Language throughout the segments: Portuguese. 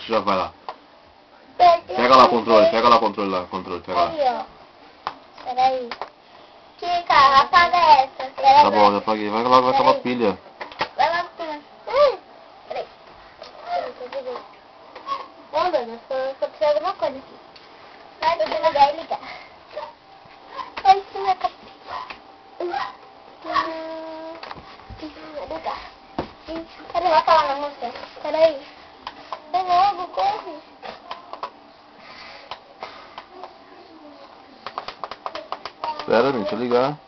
você já vai lá. Pega lá o controle, pega lá o controle lá, controle, pega lá. Aí, ó. Peraí. Kika, apaga essa. Tá bom, já apaguei. Vai logo, vai acabar a pilha. Vai lá pro cima. Peraí. Ô, dona, só precisa de alguma coisa aqui. Vai desligar e ligar. Vai em cima da ligar. Peraí, vai falar na música. Peraí. Vai logo, corre. Espera, deixa eu ligar.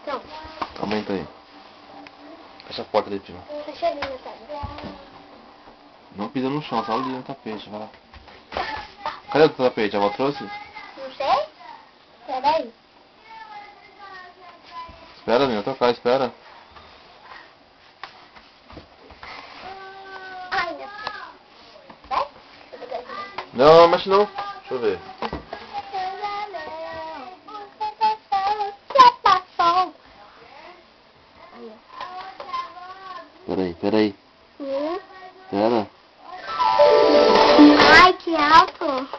Não. Aumenta aí. Fecha a porta ali, prima. Fecha ali, sabe? Não pisa no chão, só ali no tapete, vai lá. Cadê o tapete? A avó trouxe? Não sei. Peraí. Espera, menina, tocar, espera. Ai, meu Deus. Vai? Não, mexe não. Deixa eu ver. Peraí. Espera. Ai, que alto.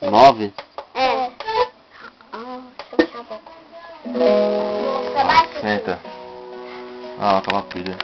9. É. Deixa eu baixar um pouco. Pra baixo. Senta. Ah, acaba a pilha.